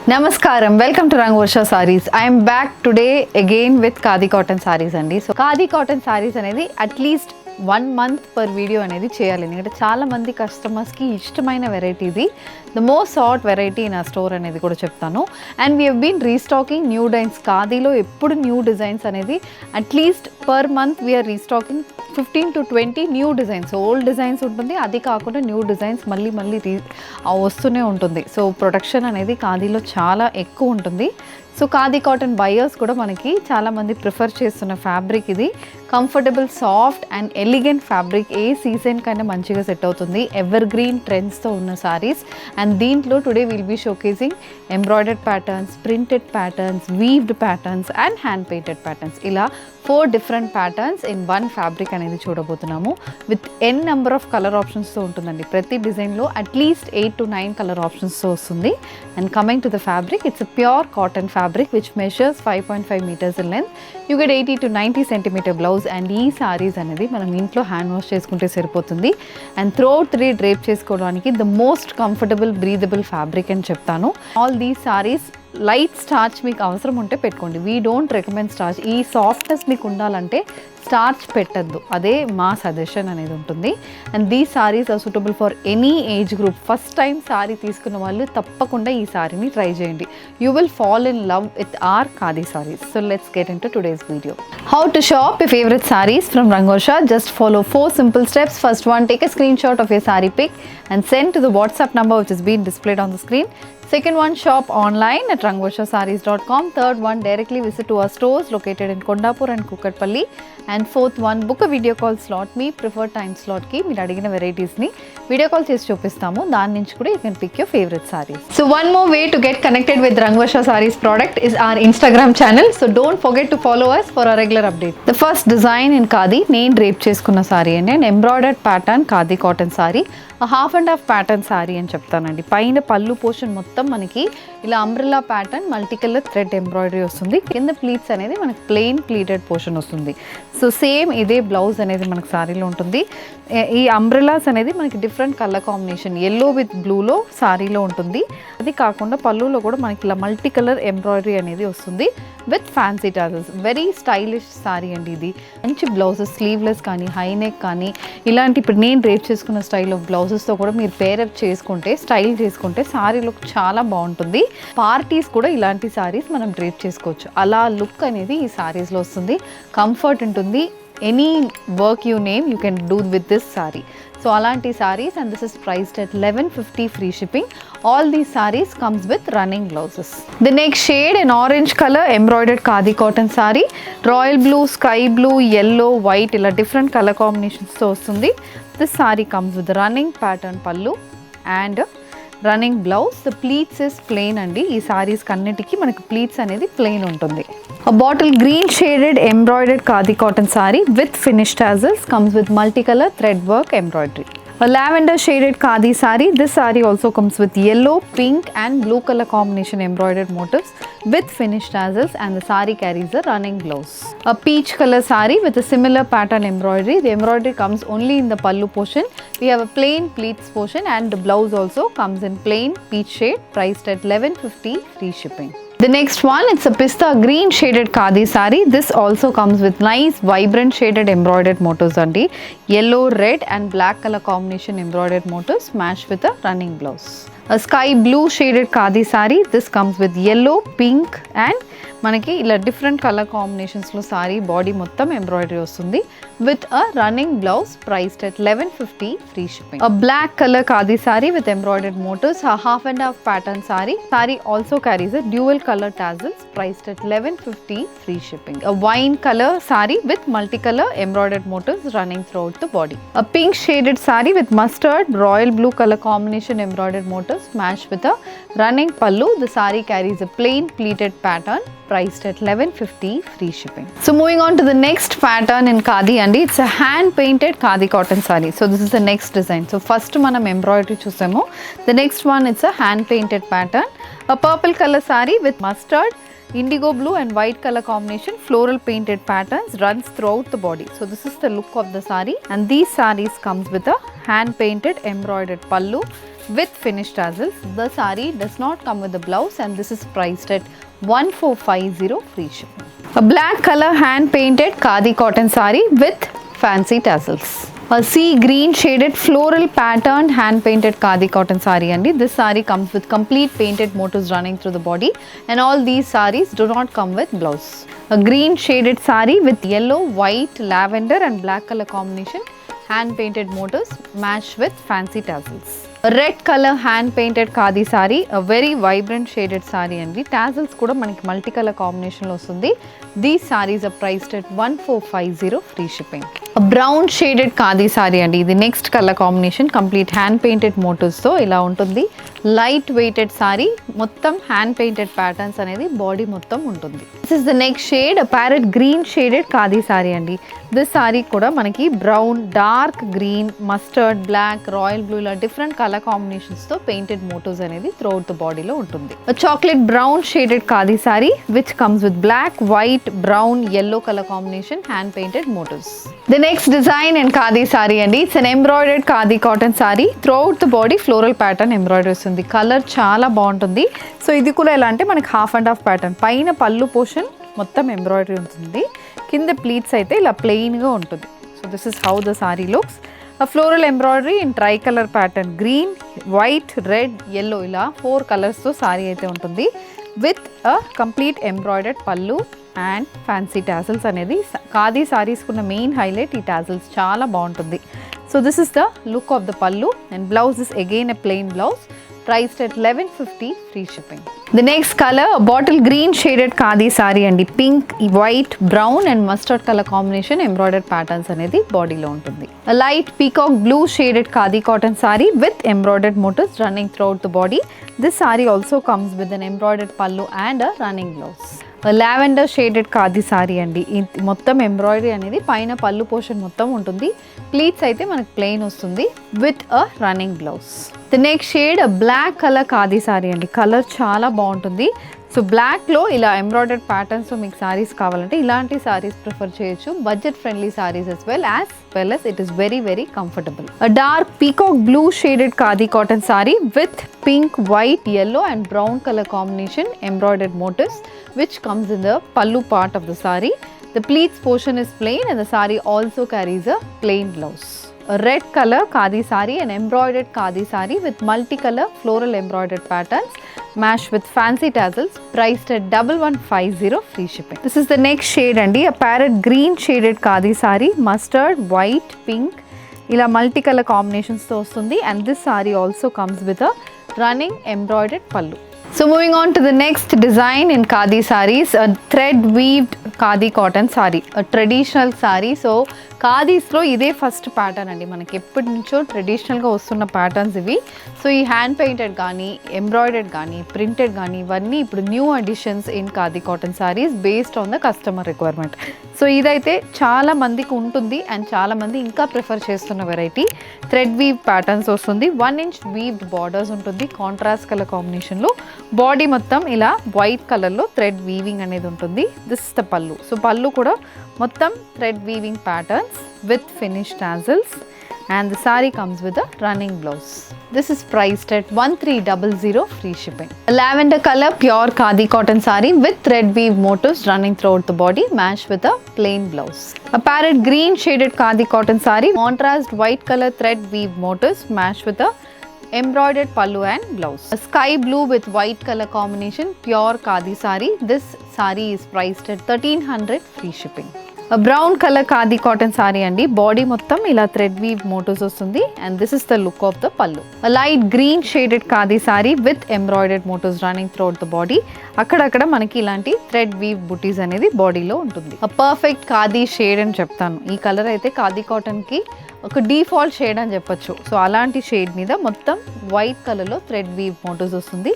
Namaskaram, welcome to Rangvarsha Sarees. I am back today again with Khadi Cotton Sarees అండి. So khadi cotton saris అనేది at least 1 month per video అనేది చేయాలి. ఎందుకంటే చాలా మంది కస్టమర్స్కి ఇష్టమైన వెరైటీ ఇది. The most sought variety in a store అనేది కూడా చెప్తాను. And we have been restocking new designs. ఖాదీలో ఎప్పుడు న్యూ డిజైన్స్ అనేది at least per month we are restocking 15 to 20 new designs. Old designs ఉంటుంది, అది కాకుండా న్యూ డిజైన్స్ మళ్ళీ వస్తూనే ఉంటుంది. సో ప్రొడక్షన్ అనేది ఖాదీలో చాలా ఎక్కువ ఉంటుంది. సో ఖాదీ కాటన్ బయర్స్ కూడా మనకి చాలామంది ప్రిఫర్ చేస్తున్న ఫ్యాబ్రిక్ ఇది. Comfortable, soft and elegant fabric. ఏ సీజన్ కైనా మంచిగా సెట్ అవుతుంది. ఎవర్ గ్రీన్ ట్రెండ్స్తో ఉన్న సారీస్. అండ్ దీంట్లో today will be showcasing embroidered patterns, printed patterns, weaved patterns and hand painted patterns. ఇలా 4 డిఫరెంట్ ప్యాటర్న్స్ ఇన్ 1 ఫ్యాబ్రిక్ అనేది చూడబోతున్నాము. With n number of colour ఆప్షన్స్తో ఉంటుందండి. ప్రతి డిజైన్లో అట్లీస్ట్ 8 to 9 కలర్ ఆప్షన్స్తో వస్తుంది. And coming to the fabric, it's a pure cotton fabric which measures 5.5 meters in length. You get 80 to 90 centimeter blouse. And ఈ సారీస్ అనేది మనం ఇంట్లో హ్యాండ్ వాష్ చేసుకుంటే సరిపోతుంది. And throughout the day drape చేసుకోవడానికి the most comfortable, breathable fabric అని చెప్తాను. All these saris light starch మీకు అవసరం ఉంటే పెట్టుకోండి. We don't recommend starch. ఈ సాఫ్ట్నెస్ మీకు ఉండాలంటే స్టార్చ్ పెట్టద్దు, అదే మా సజెషన్ అనేది ఉంటుంది. And these saris are suitable for any age group. First time sari తీసుకున్న వాళ్ళు తప్పకుండా ఈ సారీని ట్రై చేయండి. You will fall in love with our khadi sarees. So let's get into today's video. How to shop your favorite sarees from Rangvarsha. Just follow 4 simple steps. First one, take a screenshot of your saree pic and send to the WhatsApp number which is being displayed on the screen. Second one, shop online at rangvarshasarees.com. Third one, directly visit to our stores located in Kondapur and Kukatpalli. And fourth one, book a video call slot. Me preferred time slot ki మీరు అడిగిన వెరైటీస్ని video call చేసి చూపిస్తాము. దాని నుంచి కూడా you can pick your favorite sarees. So one more way to get connected with Rangvarsha Sarees product is our Instagram channel. So don't forget to follow us for our regular update. The first design in khadi నేను drape చేసుకున్న సారీ అండి. And embroidered pattern khadi cotton sari. Half and half pattern sari అని చెప్తానండి. పైన pallu portion మొత్తం మనకి ఇలా umbrella pattern multi colour thread embroidery వస్తుంది. కింద ప్లీట్స్ అనేది మనకి ప్లెయిన్ ప్లీటెడ్ పోర్షన్ వస్తుంది. సో సేమ్ ఇదే బ్లౌజ్ అనేది మనకి సారీలో ఉంటుంది. ఈ అంబ్రెల్లాస్ అనేది మనకి different colour combination yellow with బ్లూలో సారీలో ఉంటుంది. అది కాకుండా పళ్ళులో కూడా మనకి ఇలా మల్టీ కలర్ ఎంబ్రాయిడరీ అనేది వస్తుంది with fancy tassels. Very stylish sorry అండి ఇది. మంచి బ్లౌజెస్, స్లీవ్లెస్ కానీ, హై నెక్ కానీ, ఇలాంటి ఇప్పుడు నేను డ్రేప్ చేసుకున్న స్టైల్ ఆఫ్ బ్లౌజెస్తో కూడా మీరు పేరప్ చేసుకుంటే, స్టైల్ చేసుకుంటే సారీ లుక్ చాలా బాగుంటుంది. పార్టీస్ కూడా ఇలాంటి సారీస్ మనం డ్రేప్ చేసుకోవచ్చు. అలా లుక్ అనేది ఈ సారీస్లో వస్తుంది. కంఫర్ట్ ఉంటుంది. Any work you name you can do with this sari. So అలాంటి saris. And this is priced at 1150 free shipping. All these sarees comes with running blouses. The next shade in orange color embroidered khadi cotton saree. Royal blue, sky blue, yellow, white ఇలా different color combinations తో వస్తుంది. This saree comes with running pattern pallu and running blouse. The pleats is plain అండి. ఈ సారీస్ కన్నిటికి మనకి pleats అనేది plain ఉంటుంది. Bottle green shaded embroidered khadi cotton sorry with finish tassels comes with multi colour thread work embroidery. A lavender shaded khadi saree. This saree also comes with yellow, pink and blue color combination embroidered motifs with finished tassels, and the saree carries a running blouse. A peach color saree with a similar pattern embroidery. The embroidery comes only in the pallu portion. We have a plain pleats portion and the blouse also comes in plain peach shade, priced at 1150 free shipping. The next one, it's a pista green shaded khadi saree. This also comes with nice vibrant shaded embroidered motifs andi. Yellow, red and black color combination embroidered motifs matched with a running blouse. A sky blue shaded khadi saree. This comes with yellow, pink and మనకి ఇలా different colour కాంబినేషన్స్లో saree body మొత్తం embroidery వస్తుంది with a running blouse, priced at 1150 free shipping. A black colour khadi sorry with embroidered motifs. A half and half pattern saree. Saree also carries a dual color tassels, priced at 1150 free shipping. A wine color saree with multicolor embroidered motifs running throughout the body. A pink shaded saree with mustard royal blue color combination embroidered motifs matched with a running pallu. The saree carries a plain pleated pattern, priced at 1150 free shipping. So moving on to the next pattern in khadi andi. It's a hand painted khadi cotton saree. So this is the next design. So first manam embroidery chusamo. The next one, it's a hand painted pattern. A purple color saree with mustard indigo blue and white color combination, floral painted patterns runs throughout the body. So this is the look of the saree, and these sarees comes with a hand painted embroidered pallu with finished tassels. The saree does not come with the blouse, and this is priced at 1450 free shipping. A black color hand painted khadi cotton saree with fancy tassels. A sea green shaded floral patterned hand painted khadi cotton saree andi. This saree comes with complete painted motifs running through the body, and all these sarees do not come with blouse. A green shaded saree with yellow, white, lavender and black color combination, hand painted motifs matched with fancy tassels. A red color hand painted khadi saree, a very vibrant shaded saree andi. Tassels kuda maniki multicolor combination lo ostundi. These sarees are priced at 1450 free shipping. A brown shaded khadi saree andi. The next color combination complete hand painted motifs తో ఇలా ఉంటుంది. Light weighted saree, మొత్తం hand painted patterns అనేది body మొత్తం ఉంటుంది. This is the next shade, parrot green shaded khadi saree అండి. This saree కూడా మనకి brown, dark green, mustard, black, royal blue ఇలా డిఫరెంట్ కలర్ కాంబినేషన్స్ తో పెయింటెడ్ మోటివ్స్ అనేది త్రూఅవుట్ ద బాడీలో ఉంటుంది. Chocolate brown shaded khadi saree which comes with black, white, brown, yellow colour combination, hand painted motifs. The next design in khadi saree అండి. It's an embroidered khadi cotton sorry, throughout the body floral pattern embroidery. Colour చాలా బాగుంటుంది. So ఇది కూడా ఎలా అంటే మనకి half and half pattern, పైన pallu portion మొత్తం ఎంబ్రాయిడరీ ఉంటుంది, కింద ప్లీట్స్ అయితే ఇలా ప్లెయిన్గా ఉంటుంది. So this is how the sorry looks. Floral embroidery in try colour pattern, green, white, red, yellow ఇలా 4 కలర్స్తో సారీ అయితే ఉంటుంది. విత్ అ కంప్లీట్ ఎంబ్రాయిడర్డ్ పళ్ళు అండ్ ఫ్యాన్సీ టాజిల్స్ అనేది ఖాదీ సారీస్ కున్న మెయిన్ హైలైట్. ఈ టాజిల్స్ చాలా బాగుంటుంది. So this is the look of the pallu, and blouse is again a plain blouse, priced at 1150 free shipping. The next color, a bottle green shaded khadi saree andi. Pink, white, brown and mustard color combination embroidered patterns అనేది బాడీలో ఉంటుంది. A light peacock blue shaded khadi cotton saree with embroidered motifs running throughout the body. This saree also comes with an embroidered pallu and a running blouse. Lavender shaded khadi saree అండి. మొత్తం embroidery అనేది పైన pallu portion మొత్తం ఉంటుంది, pleats అయితే మనకు plain వస్తుంది with a running blouse. The next shade black colour khadi saree అండి. కలర్ చాలా బాగుంటుంది. సో బ్లాక్లో ఇలా ఎంబ్రాయిడర్డ్ ప్యాటర్న్స్తో మీకు సారీస్ కావాలంటే ఇలాంటి సారీస్ ప్రిఫర్ చేయొచ్చు. Budget friendly saris as well as it is very very comfortable. A dark peacock blue shaded khadi cotton saree with pink, white, yellow and brown color combination embroidered motifs which comes in the pallu part of the saree. The pleats portion is plain and the saree also carries a plain blouse. A red color khadi saree, an embroidered khadi saree with multicolor floral embroidered patterns matched with fancy tassels, priced at 1150 free shipping. This is the next shade andi, a parrot green shaded khadi saree, mustard, white, pink ila multicolor combinations తో వస్తుంది, and this saree also comes with a running embroidered pallu. So moving on to the next design in khadi sarees, a thread weaved khadi cotton saree, a traditional saree. So ఖాదీస్లో ఇదే first pattern అండి, మనకి ఎప్పటి నుంచో ట్రెడిషనల్గా వస్తున్న patterns ఇవి. So ఈ hand painted కానీ, ఎంబ్రాయిడర్డ్ కానీ, ప్రింటెడ్ కానీ ఇవన్నీ ఇప్పుడు new additions in khadi cotton sarees based on the customer requirement. So ఇదైతే చాలా మందికి ఉంటుంది అండ్ చాలా మంది ఇంకా ప్రిఫర్ చేస్తున్న వెరైటీ. థ్రెడ్ వీవ్ ప్యాటర్న్స్ వస్తుంది, 1 inch వీవ్డ్ బార్డర్స్ ఉంటుంది కాంట్రాస్ట్ కలర్ కాంబినేషన్లో. బాడీ మొత్తం ఇలా వైట్ కలర్లో థ్రెడ్ వీవింగ్ అనేది ఉంటుంది. దిస్ ఇస్ ద పళ్ళు. సో పళ్ళు కూడా మొత్తం thread weaving patterns with finished tassels, and the saree comes with a running blouse. This is priced at 1300 free shipping. A lavender color pure khadi cotton saree with thread weave motifs running throughout the body matched with a plain blouse. A parrot green shaded khadi cotton saree, contrast white color thread weave motifs matched with a embroidered pallu and blouse. A sky blue with white color combination pure khadi saree. This saree is priced at 1300 free shipping. Brown colour khadi cotton sorry అండి. Body మొత్తం ఇలా thread weave motifs వస్తుంది, and this is the look of the pallu. Light green shaded khadi sorry with embroidered motifs running throughout the body. అక్కడక్కడ మనకి ఇలాంటి thread weave బుటీస్ అనేది బాడీలో ఉంటుంది. పర్ఫెక్ట్ ఖాదీ షేడ్ అని చెప్తాను. ఈ కలర్ అయితే ఖాదీ కాటన్కి ఒక డిఫాల్ట్ షేడ్ అని చెప్పొచ్చు. సో అలాంటి షేడ్ మీద మొత్తం వైట్ కలర్లో థ్రెడ్ వీవ్ మోటివ్స్ వస్తుంది.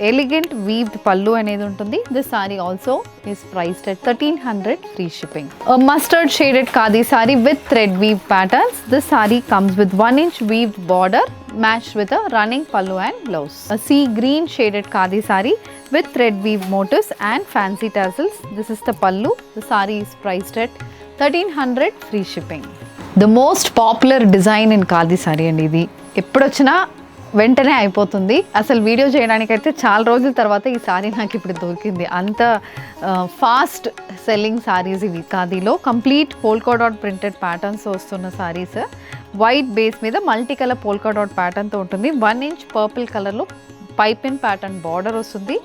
ఎలిగెంట్ వీవ్డ్ పల్లు అనేది ఉంటుంది. This saree also is priced at 1300 free shipping. Mustard shaded khadi sorry with thread weave patterns. This saree comes with 1 inch weaved border matched with a running pallu and blouse. A sea green shaded khadi saree with thread weave motifs and fancy tassels. This is the pallu. The saree is priced at 1300 free shipping. The most popular design in khadi saree అండి ఇది. ఎప్పుడొచ్చినా వెంటనే అయిపోతుంది. అసలు video చేయడానికైతే చాలా రోజుల తర్వాత ఈ సారీ నాకు ఇప్పుడు దొరికింది. అంత ఫాస్ట్ సెల్లింగ్ సారీస్ ఇవి. ఖాదీలో complete polka dot printed patterns వస్తున్న సారీస్. వైట్ బేస్ మీద మల్టీ కలర్ పోల్కా డాట్ ప్యాటర్న్తో ఉంటుంది. 1 ఇంచ్ పర్పుల్ కలర్లో పైపిన్ ప్యాటర్న్ బార్డర్ వస్తుంది.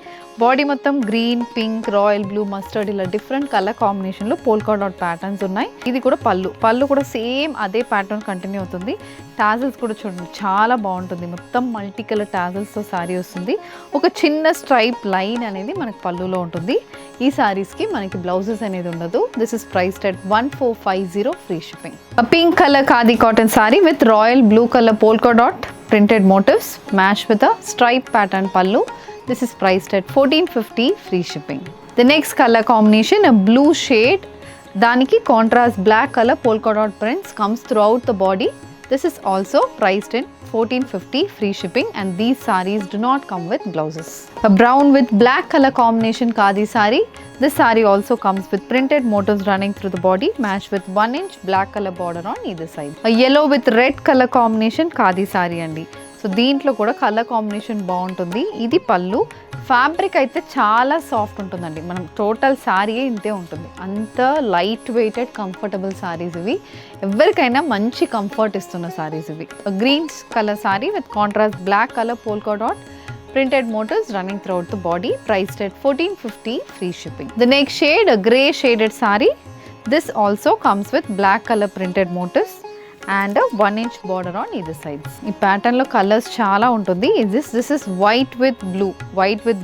బాడీ మొత్తం green, pink, royal blue, mustard ఇలా డిఫరెంట్ కలర్ కాంబినేషన్లో పోల్కా డాట్ ప్యాటర్న్స్ ఉన్నాయి. ఇది కూడా పళ్ళు కూడా సేమ్ అదే ప్యాటర్న్ కంటిన్యూ అవుతుంది. టాజల్స్ కూడా చూడండి చాలా బాగుంటుంది. మొత్తం మల్టీ కలర్ టాజల్స్తో శారీ వస్తుంది. ఒక చిన్న స్ట్రైప్ లైన్ అనేది మనకి పళ్ళులో ఉంటుంది. ఈ శారీస్కి మనకి బ్లౌజెస్ అనేది ఉండదు. This is priced at 1450 free shipping. Pink colour khadi cotton sari with royal blue colour polka dot printed motifs matched with a stripe pattern pallu. This is priced at 1450 free shipping. The next color combination, a blue shade, daniki contrast black color polka dot prints comes throughout the body. This is also priced in 1450 free shipping, and these sarees do not come with blouses. A brown with black color combination khadi saree. This saree also comes with printed motifs running through the body matched with 1 inch black color border on either side. A yellow with red color combination khadi saree andi. So దీంట్లో కూడా colour combination బాగుంటుంది. ఇది పళ్ళు. Fabric అయితే చాలా soft ఉంటుందండి. మనం total శారీయే ఇంతే ఉంటుంది. అంత లైట్ వెయిటెడ్ కంఫర్టబుల్ శారీస్ ఇవి. ఎవరికైనా మంచి కంఫర్ట్ ఇస్తున్న శారీస్ ఇవి. Green colour saree with contrast black colour polka dot printed motifs running throughout the body, priced at 1450 free shipping. The next shade, a grey shaded saree. This also comes with black color printed motifs and a 1 inch border on either sides. ఈ pattern లో colours చాలా ఉంటుంది. This is white with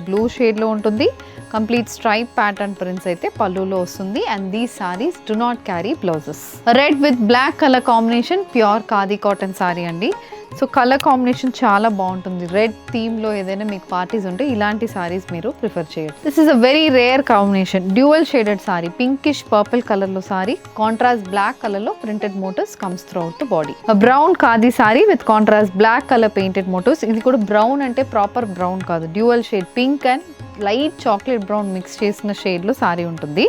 blue shade లో ఉంటుంది. Complete stripe pattern prints అయితే పళ్ళులో వస్తుంది. And these sarees do not carry blouses. Red with black colour combination pure khadi cotton sorry అండి. సో కలర్ కాంబినేషన్ చాలా బాగుంటుంది. రెడ్ థీమ్లో ఏదైనా మీకు పార్టీస్ ఉంటే ఇలాంటి సారీస్ మీరు ప్రిఫర్ చేయొచ్చు. This is a very rare combination. Dual shaded sari, pinkish purple కలర్లో సారీ, కాంట్రాస్ట్ బ్లాక్ కలర్లో printed motifs comes throughout the body. Brown khadi sorry with contrast black colour painted motifs. ఇది కూడా బ్రౌన్ అంటే ప్రాపర్ బ్రౌన్ కాదు, dual shade pink and light chocolate brown mix చేసిన షేడ్లో సారీ ఉంటుంది.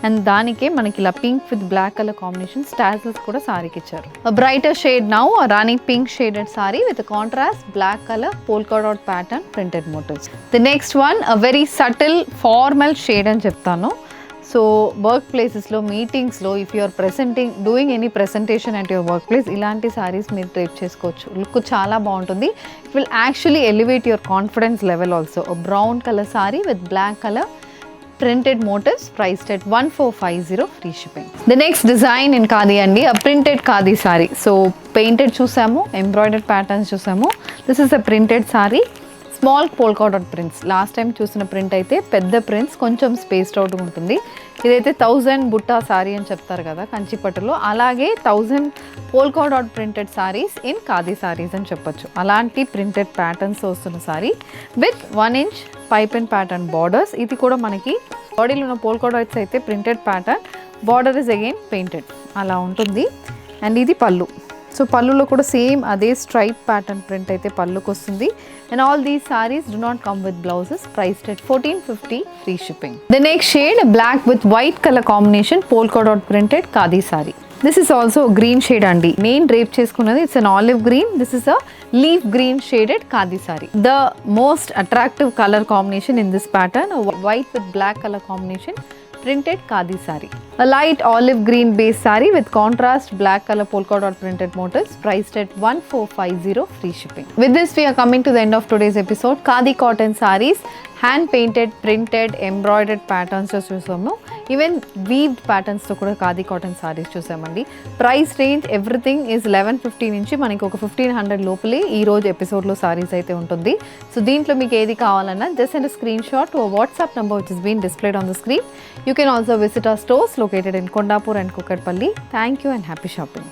And దానికే మనకి ఇలా pink with black colour combination tassels కూడా సారీకి ఇచ్చారు. Brighter shade now Rani pink shaded sari with contrast black colour polka dot pattern printed motifs. The next one very subtle formal shade అని చెప్తాను. సో వర్క్ ప్లేసెస్లో, మీటింగ్స్లో if you're doing any presentation at your work place, ఇలాంటి సారీస్ మీరు drape చేసుకోవచ్చు. Look చాలా బాగుంటుంది. It will actually elevate your confidence level also. Brown colour sari with black colour printed motifs priced at 1450 free shipping. The next design in khadi andi, a printed khadi saree. So painted chusamu, embroidered patterns chusamu. This is a printed saree. Small polka dot prints. Last time చూసిన print అయితే పెద్ద prints, కొంచెం spaced out ఉంటుంది. ఇదైతే 1000 Butta sorry అని చెప్తారు కదా కంచిపట్టులో, అలాగే 1000 polka dot printed saris in khadi saris అని చెప్పొచ్చు. అలాంటి ప్రింటెడ్ ప్యాటర్న్స్ వస్తున్న sorry with 1 inch pipe and pattern borders. ఇది కూడా మనకి బాడీలో ఉన్న పోల్కా డాట్స్ అయితే printed pattern, border is again painted, అలా ఉంటుంది. అండ్ ఇది పళ్ళు. సో పళ్ళులో కూడా సేమ్ అదే స్ట్రైప్ ప్యాటర్న్ ప్రింట్ అయితే పళ్ళుకి వస్తుంది. And all these sarees do not come with blouses, priced at 1450 free shipping. The next shade black with white colour combination polka dot printed khadi saree. This is also green shade అండి. నేను drape చేసుకున్నది it's an olive green. This is a leaf green shaded khadi saree. The most attractive colour combination in this pattern, white with black colour combination printed khadi saree. A light olive green base saree with contrast black color polka dot printed motifs, priced at 1450 free shipping. With this we are coming to the end of today's episode. Khadi cotton sarees, hand painted, printed, embroidered patterns చూసాము. Even weaved ప్యాటర్న్స్తో కూడా khadi cotton saris చూసామండి. Price range everything is 1150 నుంచి మనకి ఒక 1500 లోపలే ఈరోజు ఎపిసోడ్లో సారీస్ అయితే ఉంటుంది. సో దీంట్లో మీకు ఏది కావాలన్నా just and screenshot to WhatsApp number which is been displayed on the screen. You can also visit our stores located in Kondapur and Kukatpalli. Thank you and happy shopping.